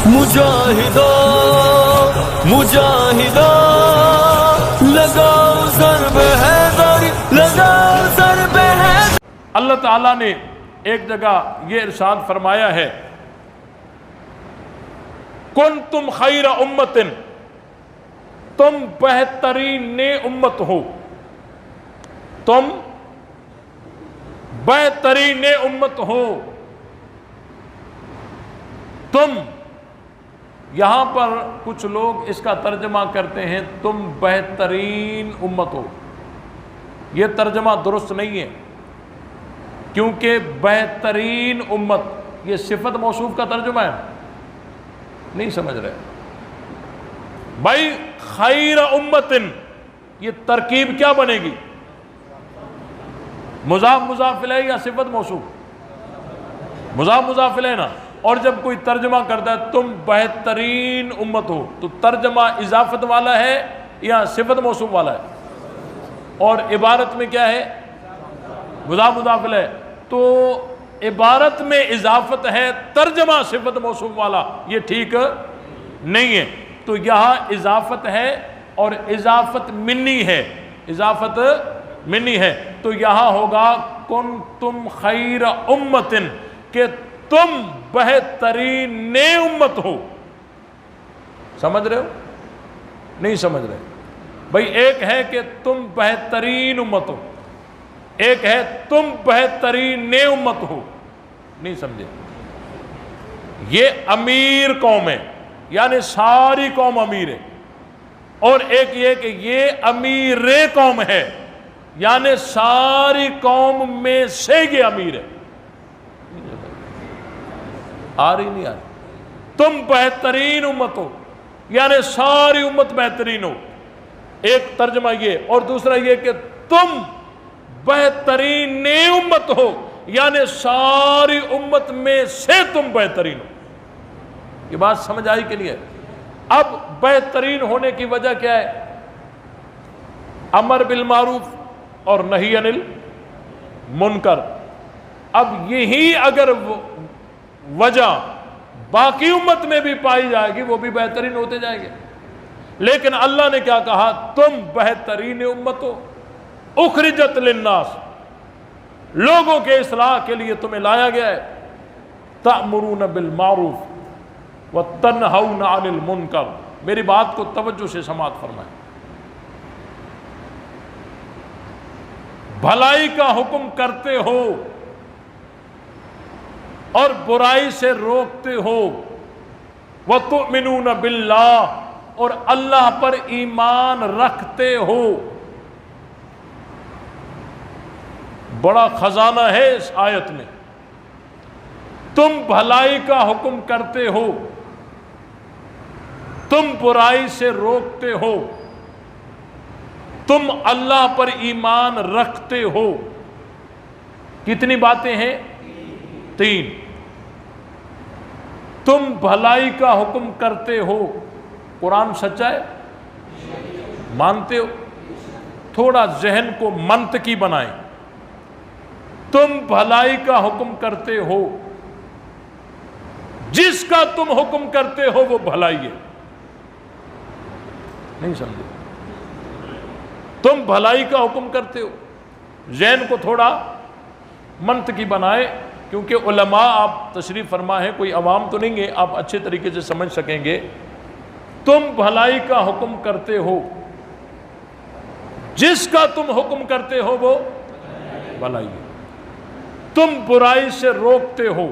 مجاہدو مجاہدو لگاؤ ضرب حیدری، لگاؤ ضرب حیدری۔ اللہ تعالیٰ نے ایک جگہ یہ ارشاد فرمایا ہے، کنتم خیر امت، تم بہترین امت ہو، تم بہترین امت ہو۔ تم، یہاں پر کچھ لوگ اس کا ترجمہ کرتے ہیں تم بہترین امت ہو، یہ ترجمہ درست نہیں ہے، کیونکہ بہترین امت یہ صفت موصوف کا ترجمہ ہے، نہیں سمجھ رہے بھائی۔ خیر امت، یہ ترکیب کیا بنے گی؟ مضاف مضاف الیہ یا صفت موصوف؟ مضاف مضاف الیہ نا۔ اور جب کوئی ترجمہ کرتا ہے تم بہترین امت ہو، تو ترجمہ اضافت والا ہے یا صفت موصوف والا ہے؟ اور عبارت میں کیا ہے؟ مضاف مضاف الیہ۔ تو عبارت میں اضافت ہے، ترجمہ صفت موصوف والا، یہ ٹھیک نہیں ہے۔ تو یہاں اضافت ہے اور اضافت منی ہے، اضافت منی ہے، تو یہاں ہوگا کنتم خیر امت، کہ تم بہترین امت ہو۔ سمجھ رہے ہو؟ نہیں سمجھ رہے بھائی۔ ایک ہے کہ تم بہترین امت ہو، ایک ہے تم بہترین امت ہو، نہیں سمجھے؟ یہ امیر قوم ہے، یعنی ساری قوم امیر ہے، اور ایک یہ کہ یہ امیر قوم ہے، یعنی ساری قوم میں سے یہ امیر ہے۔ آ رہی نہیں آ رہی؟ تم بہترین امت ہو یعنی ساری امت بہترین ہو، ایک ترجمہ یہ، اور دوسرا یہ کہ تم بہترین امت ہو یعنی ساری امت میں سے تم بہترین ہو۔ یہ بات سمجھ آئی کہ نہیں ہے؟ اب بہترین ہونے کی وجہ کیا ہے؟ امر بالمعروف اور نہی عن المنکر۔ اب یہی اگر وجہ باقی امت میں بھی پائی جائے گی، وہ بھی بہترین ہوتے جائیں گے۔ لیکن اللہ نے کیا کہا؟ تم بہترین امت ہو، اخرجت للناس، لوگوں کے اصلاح کے لیے تمہیں لایا گیا ہے، تأمرون بالمعروف وتنہون عن المنکر۔ میری بات کو توجہ سے سماعت فرمائیں۔ بھلائی کا حکم کرتے ہو اور برائی سے روکتے ہو، وَتُؤْمِنُونَ بِاللَّهِ، اور اللہ پر ایمان رکھتے ہو۔ بڑا خزانہ ہے اس آیت میں۔ تم بھلائی کا حکم کرتے ہو، تم برائی سے روکتے ہو، تم اللہ پر ایمان رکھتے ہو۔ کتنی باتیں ہیں؟ تین۔ تم بھلائی کا حکم کرتے ہو، قرآن سچا ہے؟ مانتے ہو؟ تھوڑا ذہن کو منطقی بنائیں۔ تم بھلائی کا حکم کرتے ہو، جس کا تم حکم کرتے ہو وہ بھلائی ہے، نہیں سمجھے؟ تم بھلائی کا حکم کرتے ہو، ذہن کو تھوڑا منطقی بنائے، کیونکہ علماء آپ تشریف فرما ہے، کوئی عوام تو نہیں ہے، آپ اچھے طریقے سے سمجھ سکیں گے۔ تم بھلائی کا حکم کرتے ہو، جس کا تم حکم کرتے ہو وہ بھلائی ہے۔ تم برائی سے روکتے ہو،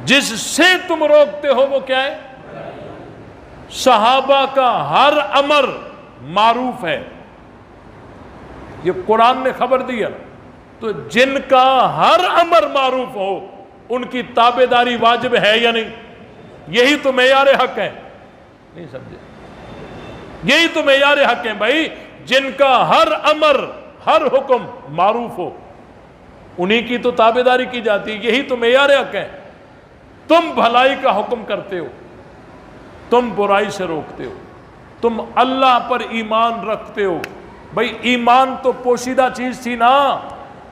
جس سے تم روکتے ہو وہ کیا ہے؟ صحابہ کا ہر امر معروف ہے، یہ قرآن نے خبر دیا۔ تو جن کا ہر امر معروف ہو ان کی تابعداری واجب ہے یا نہیں؟ یہی تو معیار حق ہے، نہیں سمجھے؟ یہی تو معیار حق ہے بھائی، جن کا ہر امر ہر حکم معروف ہو انہی کی تو تابعداری کی جاتی ہے، یہی تو معیار حق ہے۔ تم بھلائی کا حکم کرتے ہو، تم برائی سے روکتے ہو، تم اللہ پر ایمان رکھتے ہو۔ بھائی ایمان تو پوشیدہ چیز تھی نا،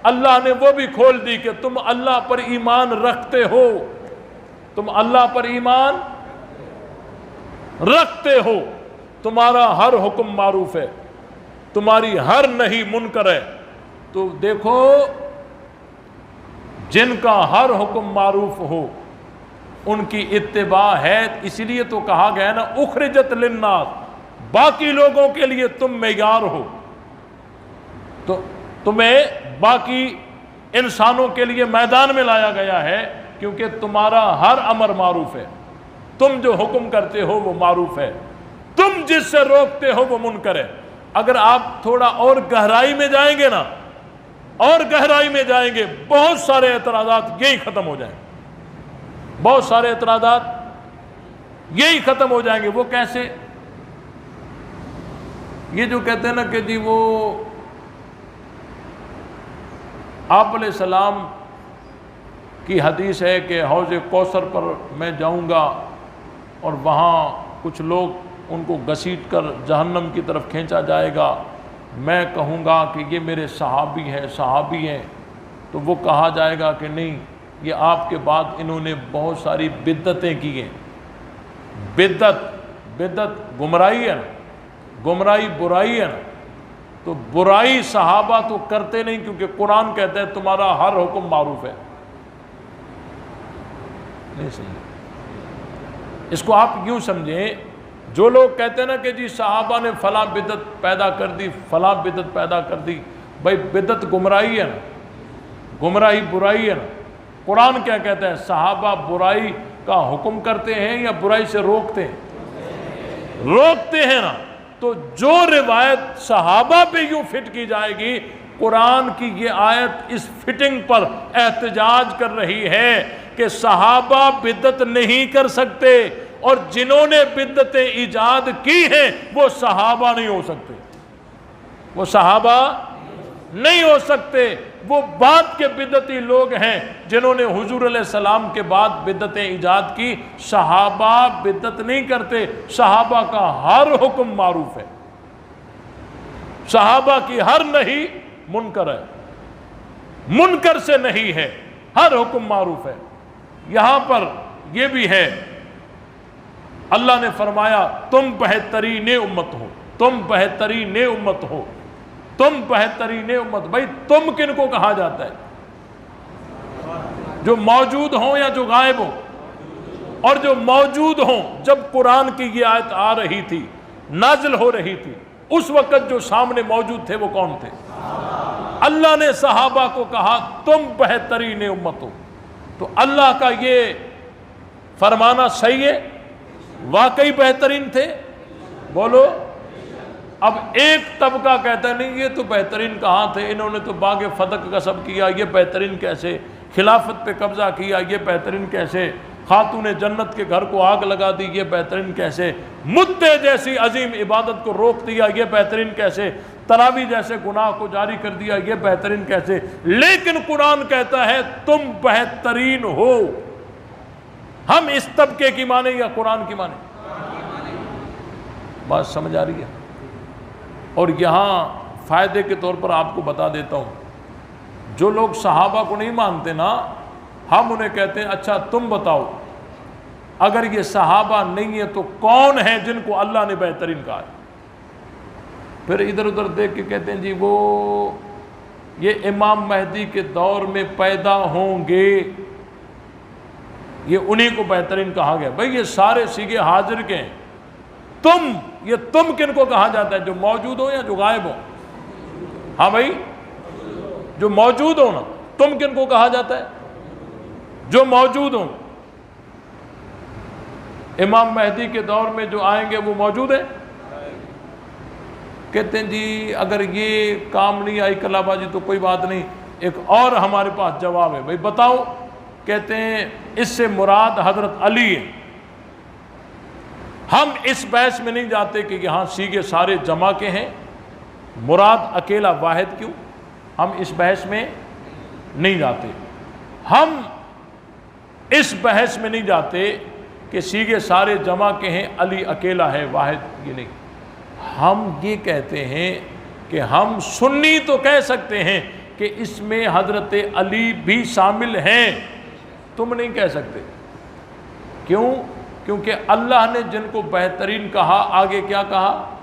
اللہ نے وہ بھی کھول دی کہ تم اللہ پر ایمان رکھتے ہو، تم اللہ پر ایمان رکھتے ہو، تمہارا ہر حکم معروف ہے، تمہاری ہر نہی منکر ہے۔ تو دیکھو جن کا ہر حکم معروف ہو ان کی اتباع ہے، اسی لیے تو کہا گیا نا اخرجت للناس، باقی لوگوں کے لیے تم معیار ہو، تو تمہیں باقی انسانوں کے لیے میدان میں لایا گیا ہے، کیونکہ تمہارا ہر امر معروف ہے، تم جو حکم کرتے ہو وہ معروف ہے، تم جس سے روکتے ہو وہ منکر ہے۔ اگر آپ تھوڑا اور گہرائی میں جائیں گے نا، اور گہرائی میں جائیں گے، بہت سارے اعتراضات یہی ختم ہو جائیں گے، بہت سارے اعتراضات یہی ختم ہو جائیں گے۔ وہ کیسے؟ یہ جو کہتے ہیں نا کہ جی وہ آپ علیہ السلام کی حدیث ہے کہ حوض کوثر پر میں جاؤں گا اور وہاں کچھ لوگ ان کو گھسیٹ کر جہنم کی طرف کھینچا جائے گا، میں کہوں گا کہ یہ میرے صحابی ہیں، تو وہ کہا جائے گا کہ نہیں، یہ آپ کے بعد انہوں نے بہت ساری بدعتیں کی ہیں۔ بدعت گمراہی ہے نا، گمراہی برائی ہے نا، تو برائی صحابہ تو کرتے نہیں، کیونکہ قرآن کہتا ہے تمہارا ہر حکم معروف ہے۔ نہیں سمجھے؟ اس کو آپ یوں سمجھیں، جو لوگ کہتے ہیں نا کہ جی صحابہ نے فلاں بدعت پیدا کر دی، فلاں بدعت پیدا کر دی، بھائی بدعت گمراہی ہے نا، گمراہی برائی ہے نا۔ قرآن کیا کہتا ہے؟ صحابہ برائی کا حکم کرتے ہیں یا برائی سے روکتے ہیں؟ روکتے ہیں نا۔ تو جو روایت صحابہ پہ یوں فٹ کی جائے گی، قرآن کی یہ آیت اس فٹنگ پر احتجاج کر رہی ہے کہ صحابہ بدعت نہیں کر سکتے، اور جنہوں نے بدعتیں ایجاد کی ہیں وہ صحابہ نہیں ہو سکتے، وہ صحابہ نہیں ہو سکتے، وہ بعد کے بدعتی لوگ ہیں جنہوں نے حضور علیہ السلام کے بعد بدعتیں ایجاد کی۔ صحابہ بدعت نہیں کرتے، صحابہ کا ہر حکم معروف ہے، صحابہ کی ہر نہی منکر ہے، منکر سے نہیں ہے، ہر حکم معروف ہے۔ یہاں پر یہ بھی ہے، اللہ نے فرمایا تم بہترین امت ہو، تم بہترین امت ہو، تم بہترین امت۔ بھائی تم کن کو کہا جاتا ہے؟ جو موجود ہوں یا جو غائب ہوں؟ اور جو موجود ہوں، جب قرآن کی یہ آیت آ رہی تھی، نازل ہو رہی تھی، اس وقت جو سامنے موجود تھے وہ کون تھے؟ اللہ نے صحابہ کو کہا تم بہترین امت ہو۔ تو اللہ کا یہ فرمانا صحیح ہے؟ واقعی بہترین تھے؟ بولو۔ اب ایک طبقہ کہتا ہے نہیں، یہ تو بہترین کہاں تھے، انہوں نے تو باغ فتح غصب کیا، یہ بہترین کیسے؟ خلافت پہ قبضہ کیا، یہ بہترین کیسے؟ خاتون جنت کے گھر کو آگ لگا دی، یہ بہترین کیسے؟ مدے جیسی عظیم عبادت کو روک دیا، یہ بہترین کیسے؟ تراویح جیسے گناہ کو جاری کر دیا، یہ بہترین کیسے؟ لیکن قرآن کہتا ہے تم بہترین ہو۔ ہم اس طبقے کی مانیں یا قرآن کی مانیں؟ بات سمجھ آ رہی ہے؟ اور یہاں فائدے کے طور پر آپ کو بتا دیتا ہوں، جو لوگ صحابہ کو نہیں مانتے نا، ہم انہیں کہتے ہیں اچھا تم بتاؤ اگر یہ صحابہ نہیں ہے تو کون ہیں جن کو اللہ نے بہترین کہا ہے؟ پھر ادھر ادھر دیکھ کے کہتے ہیں جی وہ یہ امام مہدی کے دور میں پیدا ہوں گے، یہ انہی کو بہترین کہا گیا۔ بھئی یہ سارے سیگے حاضر کے ہیں، یہ تم کن کو کہا جاتا ہے؟ جو موجود ہو یا جو غائب ہو؟ ہاں بھائی جو موجود ہو نا، تم کن کو کہا جاتا ہے؟ جو موجود ہوں۔ امام مہدی کے دور میں جو آئیں گے وہ موجود ہیں؟ کہتے ہیں جی اگر یہ کام نہیں آئی کلا بازی تو کوئی بات نہیں، ایک اور ہمارے پاس جواب ہے، بھائی بتاؤ۔ کہتے ہیں اس سے مراد حضرت علی ہے۔ ہم اس بحث میں نہیں جاتے کہ یہاں سیگے سارے جمع کے ہیں، مراد اکیلا واحد کیوں، ہم اس بحث میں نہیں جاتے۔ ہم اس بحث میں نہیں جاتے کہ سیگے سارے جمع کے ہیں، علی اکیلا ہے، واحد یہ نہیں۔ ہم یہ کہتے ہیں کہ ہم سنی تو کہہ سکتے ہیں کہ اس میں حضرت علی بھی شامل ہیں، تم نہیں کہہ سکتے۔ کیوں؟ کیونکہ اللہ نے جن کو بہترین کہا، آگے کیا کہا؟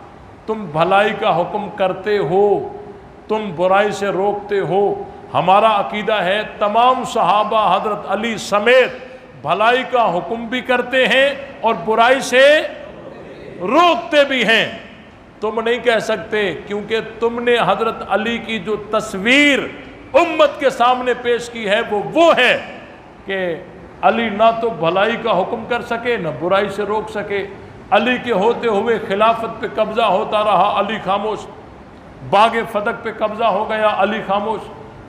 تم بھلائی کا حکم کرتے ہو، تم برائی سے روکتے ہو۔ ہمارا عقیدہ ہے تمام صحابہ حضرت علی سمیت بھلائی کا حکم بھی کرتے ہیں اور برائی سے روکتے بھی ہیں۔ تم نہیں کہہ سکتے، کیونکہ تم نے حضرت علی کی جو تصویر امت کے سامنے پیش کی ہے وہ ہے کہ علی نہ تو بھلائی کا حکم کر سکے نہ برائی سے روک سکے۔ علی کے ہوتے ہوئے خلافت پہ قبضہ ہوتا رہا، علی خاموش۔ باغ فتح پہ قبضہ ہو گیا، علی خاموش۔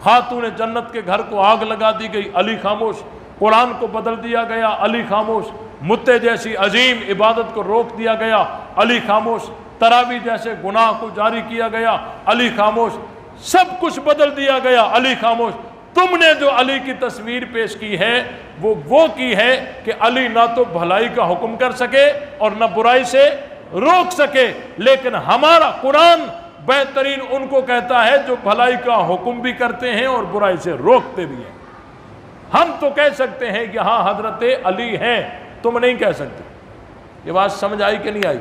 خاتون جنت کے گھر کو آگ لگا دی گئی، علی خاموش۔ قرآن کو بدل دیا گیا، علی خاموش۔ متے جیسی عظیم عبادت کو روک دیا گیا، علی خاموش۔ تراویح جیسے گناہ کو جاری کیا گیا، علی خاموش۔ سب کچھ بدل دیا گیا، علی خاموش۔ تم نے جو علی کی تصویر پیش کی ہے وہ کی ہے کہ علی نہ تو بھلائی کا حکم کر سکے اور نہ برائی سے روک سکے، لیکن ہمارا قرآن بہترین ان کو کہتا ہے جو بھلائی کا حکم بھی کرتے ہیں اور برائی سے روکتے بھی ہیں۔ ہم تو کہہ سکتے ہیں کہ ہاں حضرت علی ہیں، تم نہیں کہہ سکتے۔ یہ بات سمجھ آئی کہ نہیں آئی؟